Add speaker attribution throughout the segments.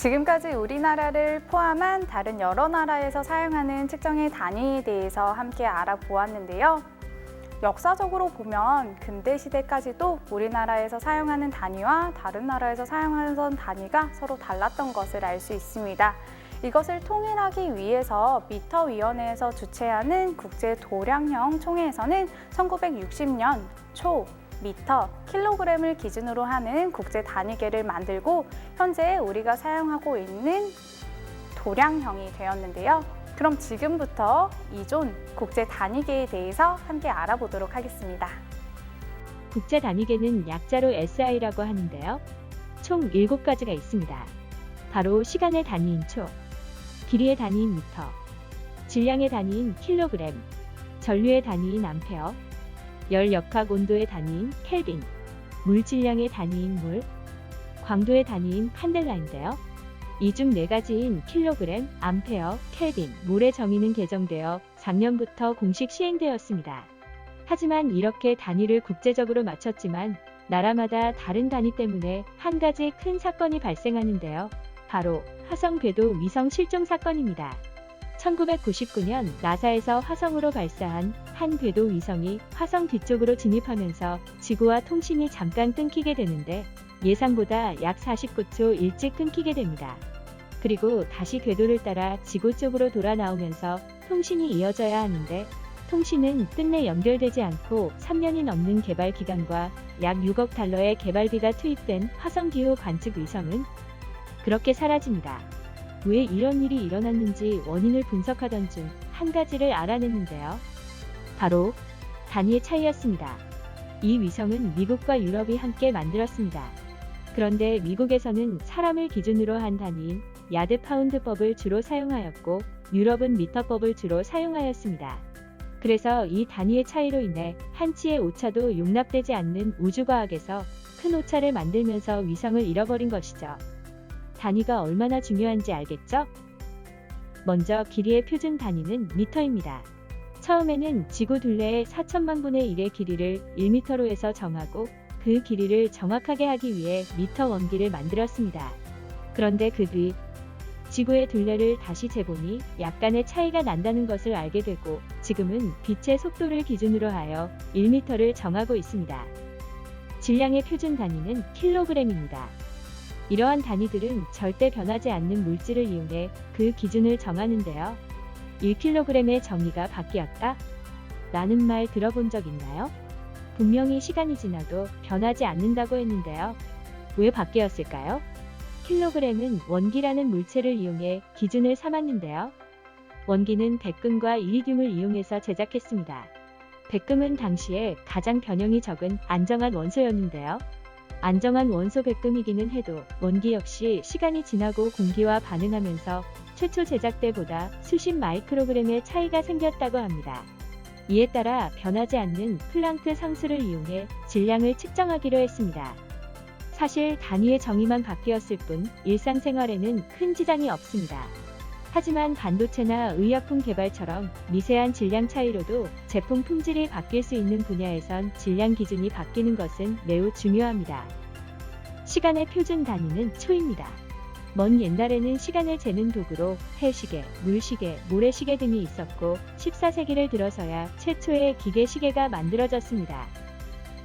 Speaker 1: 지금까지 우리나라를 포함한 다른 여러 나라에서 사용하는 측정의 단위에 대해서 함께 알아보았는데요. 역사적으로 보면 근대 시대까지도 우리나라에서 사용하는 단위와 다른 나라에서 사용하는 단위가 서로 달랐던 것을 알 수 있습니다. 이것을 통일하기 위해서 미터위원회에서 주최하는 국제도량형 총회에서는 1960년 초, 미터, 킬로그램을 기준으로 하는 국제 단위계를 만들고 현재 우리가 사용하고 있는 도량형이 되었는데요. 그럼 지금부터 이존 국제 단위계에 대해서 함께 알아보도록 하겠습니다.
Speaker 2: 국제 단위계는 약자로 SI라고 하는데요. 총 7가지가 있습니다. 바로 시간의 단위인 초, 길이의 단위인 미터, 질량의 단위인 킬로그램, 전류의 단위인 암페어, 열 역학 온도의 단위인 켈빈, 물 질량의 단위인 몰, 광도의 단위인 칸델라인데요. 이 중 4가지인 킬로그램, 암페어, 켈빈, 몰의 정의는 개정되어 작년부터 공식 시행되었습니다. 하지만 이렇게 단위를 국제적으로 맞췄지만 나라마다 다른 단위 때문에 한 가지 큰 사건이 발생하는데요. 바로 화성 궤도 위성 실종 사건입니다. 1999년 나사에서 화성으로 발사한 한 궤도 위성이 화성 뒤쪽으로 진입하면서 지구와 통신이 잠깐 끊기게 되는데 예상보다 약 49초 일찍 끊기게 됩니다. 그리고 다시 궤도를 따라 지구 쪽으로 돌아 나오면서 통신이 이어져야 하는데 통신은 끝내 연결되지 않고 3년이 넘는 개발 기간과 약 6억 달러의 개발비가 투입된 화성 기후 관측 위성은 그렇게 사라집니다. 왜 이런 일이 일어났는지 원인을 분석하던 중 한 가지를 알아냈는데요. 바로 단위의 차이였습니다. 이 위성은 미국과 유럽이 함께 만들었습니다. 그런데 미국에서는 사람을 기준으로 한 단위인 야드 파운드법을 주로 사용하였고 유럽은 미터법을 주로 사용하였습니다. 그래서 이 단위의 차이로 인해 한치의 오차도 용납되지 않는 우주과학에서 큰 오차를 만들면서 위성을 잃어버린 것이죠. 단위가 얼마나 중요한지 알겠죠? 먼저 길이의 표준 단위는 미터입니다. 처음에는 지구 둘레의 4천만 분의 1의 길이를 1미터로 해서 정하고 그 길이를 정확하게 하기 위해 미터 원기를 만들었습니다. 그런데 그 뒤 지구의 둘레를 다시 재보니 약간의 차이가 난다는 것을 알게 되고 지금은 빛의 속도를 기준으로 하여 1미터를 정하고 있습니다. 질량의 표준 단위는 킬로그램입니다. 이러한 단위들은 절대 변하지 않는 물질을 이용해 그 기준을 정하는데요. 1kg의 정의가 바뀌었다? 라는 말 들어본 적 있나요? 분명히 시간이 지나도 변하지 않는다고 했는데요. 왜 바뀌었을까요? 킬로그램은 원기라는 물체를 이용해 기준을 삼았는데요. 원기는 백금과 이리듐을 이용해서 제작했습니다. 백금은 당시에 가장 변형이 적은 안정한 원소였는데요. 안정한 원소 백금이기는 해도 원기 역시 시간이 지나고 공기와 반응하면서 최초 제작 때보다 수십 마이크로그램의 차이가 생겼다고 합니다. 이에 따라 변하지 않는 플랑크 상수를 이용해 질량을 측정하기로 했습니다. 사실 단위의 정의만 바뀌었을 뿐 일상생활에는 큰 지장이 없습니다. 하지만 반도체나 의약품 개발처럼 미세한 질량 차이로도 제품 품질이 바뀔 수 있는 분야에선 질량 기준이 바뀌는 것은 매우 중요합니다. 시간의 표준 단위는 초입니다. 먼 옛날에는 시간을 재는 도구로 해시계, 물시계, 모래시계 등이 있었고 14세기를 들어서야 최초의 기계시계가 만들어졌습니다.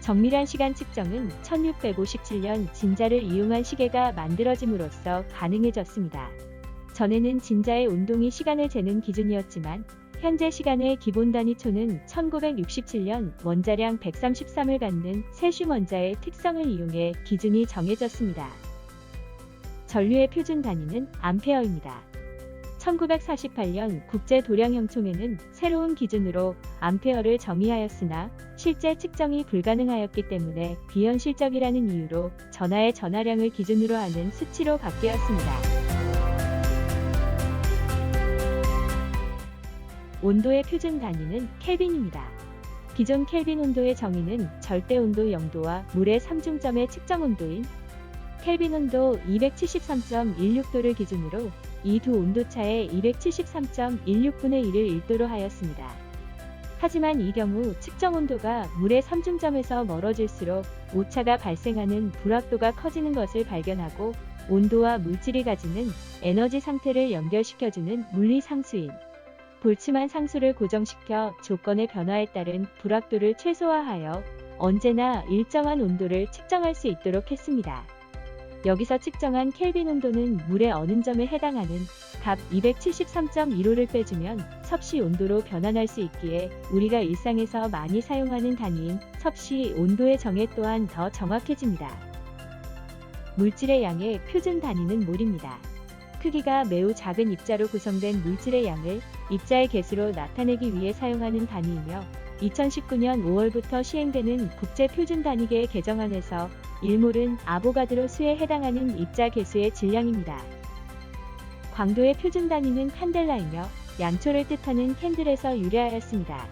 Speaker 2: 정밀한 시간 측정은 1657년 진자를 이용한 시계가 만들어짐으로써 가능해졌습니다. 전에는 진자의 운동이 시간을 재는 기준이었지만 현재 시간의 기본 단위 초는 1967년 원자량 133을 갖는 세슘 원자의 특성을 이용해 기준이 정해졌습니다. 전류의 표준 단위는 암페어입니다. 1948년 국제도량형총회는 새로운 기준으로 암페어를 정의하였으나 실제 측정이 불가능하였기 때문에 비현실적이라는 이유로 전하의 전하량을 기준으로 하는 수치로 바뀌었습니다. 온도의 표준 단위는 켈빈입니다. 기존 켈빈 온도의 정의는 절대 온도 0도와 물의 삼중점의 측정 온도인 켈빈 온도 273.16도를 기준으로 이 두 온도차의 273.16분의 1을 1도로 하였습니다. 하지만 이 경우 측정 온도가 물의 삼중점에서 멀어질수록 오차가 발생하는 불확도가 커지는 것을 발견하고 온도와 물질이 가지는 에너지 상태를 연결시켜주는 물리 상수인 볼츠만 상수를 고정시켜 조건의 변화에 따른 불확도를 최소화하여 언제나 일정한 온도를 측정할 수 있도록 했습니다. 여기서 측정한 켈빈 온도는 물의 어느 점에 해당하는 값 273.15를 빼주면 섭씨 온도로 변환할 수 있기에 우리가 일상에서 많이 사용하는 단위인 섭씨 온도의 정의 또한 더 정확해집니다. 물질의 양의 표준 단위는 몰입니다. 크기가 매우 작은 입자로 구성된 물질의 양을 입자의 개수로 나타내기 위해 사용하는 단위이며 2019년 5월부터 시행되는 국제표준단위계의 개정안에서 1몰은 아보가드로 수에 해당하는 입자 개수의 질량입니다. 광도의 표준 단위는 칸델라이며 양초를 뜻하는 캔들에서 유래하였습니다.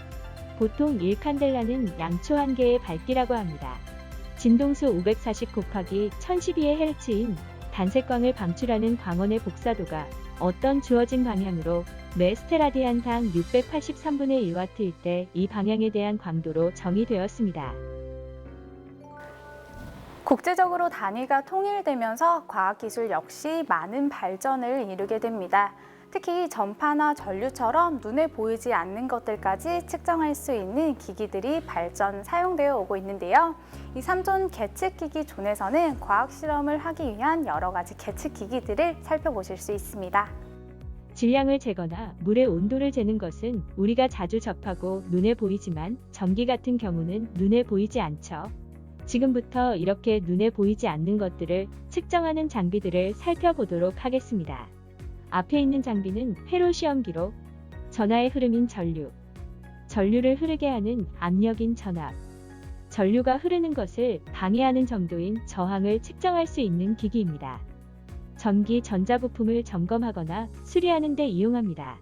Speaker 2: 보통 1칸델라는 양초 1개의 밝기라고 합니다. 진동수 540 곱하기 1012의 헤르츠인 단색광을 방출하는 광원의 복사도가 어떤 주어진 방향으로 매 스테라디안당 683분의 1와트일 때 이 방향에 대한 광도로 정의되었습니다.
Speaker 1: 국제적으로 단위가 통일되면서 과학기술 역시 많은 발전을 이루게 됩니다. 특히 전파나 전류처럼 눈에 보이지 않는 것들까지 측정할 수 있는 기기들이 사용되어 오고 있는데요. 이 3존 계측기기 존에서는 과학 실험을 하기 위한 여러 가지 계측기기들을 살펴보실 수 있습니다.
Speaker 2: 질량을 재거나 물의 온도를 재는 것은 우리가 자주 접하고 눈에 보이지만 전기 같은 경우는 눈에 보이지 않죠. 지금부터 이렇게 눈에 보이지 않는 것들을 측정하는 장비들을 살펴보도록 하겠습니다. 앞에 있는 장비는 회로 시험기로 전하의 흐름인 전류, 전류를 흐르게 하는 압력인 전압, 전류가 흐르는 것을 방해하는 정도인 저항을 측정할 수 있는 기기입니다. 전기 전자부품을 점검하거나 수리하는 데 이용합니다.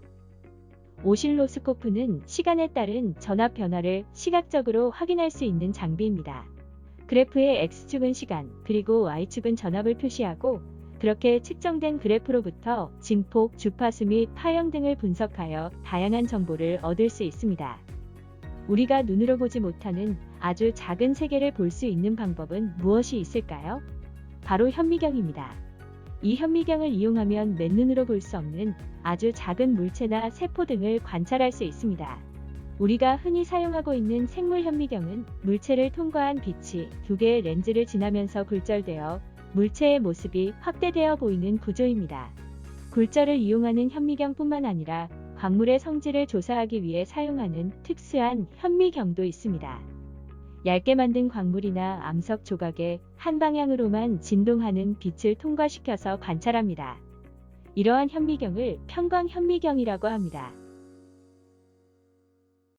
Speaker 2: 오실로스코프는 시간에 따른 전압 변화를 시각적으로 확인할 수 있는 장비입니다. 그래프의 X축은 시간, 그리고 Y축은 전압을 표시하고 그렇게 측정된 그래프로부터 진폭, 주파수 및 파형 등을 분석하여 다양한 정보를 얻을 수 있습니다. 우리가 눈으로 보지 못하는 아주 작은 세계를 볼 수 있는 방법은 무엇이 있을까요? 바로 현미경입니다. 이 현미경을 이용하면 맨눈으로 볼 수 없는 아주 작은 물체나 세포 등을 관찰할 수 있습니다. 우리가 흔히 사용하고 있는 생물 현미경은 물체를 통과한 빛이 2개의 렌즈를 지나면서 굴절되어 물체의 모습이 확대되어 보이는 구조입니다. 굴절을 이용하는 현미경뿐만 아니라 광물의 성질을 조사하기 위해 사용하는 특수한 현미경도 있습니다. 얇게 만든 광물이나 암석 조각에 한 방향으로만 진동하는 빛을 통과시켜서 관찰합니다. 이러한 현미경을 편광 현미경이라고 합니다.